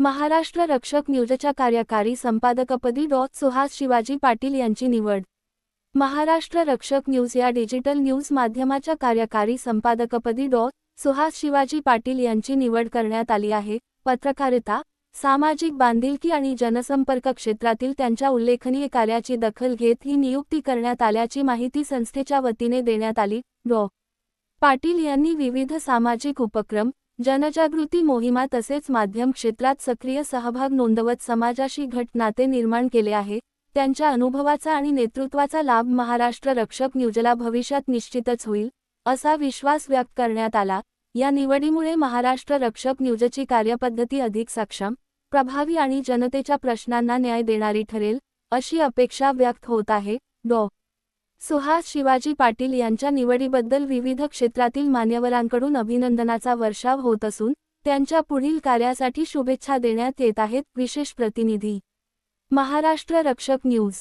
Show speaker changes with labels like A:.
A: महाराष्ट्र रक्षक न्यूजच्या कार्यकारी संपादकपदी सुहास शिवाजी पाटील यांची निवड। महाराष्ट्र रक्षक न्यूज या डिजिटल न्यूज माध्यमाच्या कार्यकारी संपादकपदी सुहास शिवाजी पाटील यांची निवड करण्यात आली आहे। पत्रकारिता, सामाजिक बांधिलकी आणि जनसंपर्क क्षेत्रातील त्यांच्या उल्लेखनीय कार्याची दखल घेत ही नियुक्ती करण्यात आल्याची माहिती संस्थेच्या वतीने देण्यात आली। पाटील यांनी विविध सामाजिक उपक्रम, जनजागृती मोहिमा तसेच माध्यम क्षेत्रात सक्रिय सहभाग नोंदवत समाजाशी घट नाते निर्माण केले आहे। त्यांच्या अनुभवाचा आणि नेतृत्वाचा लाभ महाराष्ट्र रक्षक न्यूजला भविष्यात निश्चितच होईल, असा विश्वास व्यक्त करण्यात आला। या निवडीमुळे महाराष्ट्र रक्षक न्यूजची कार्यपद्धती अधिक सक्षम, प्रभावी आणि जनतेच्या प्रश्नांना न्याय देणारी ठरेल, अशी अपेक्षा व्यक्त होत आहे। सुहास शिवाजी पाटील यांच्या निवडीबद्दल विविध क्षेत्रातील मान्यवरांकडून अभिनंदनाचा वर्षाव होत असून त्यांच्या पुढील कार्यासाठी शुभेच्छा देण्यात येत आहेत। विशेष प्रतिनिधी, महाराष्ट्र रक्षक न्यूज।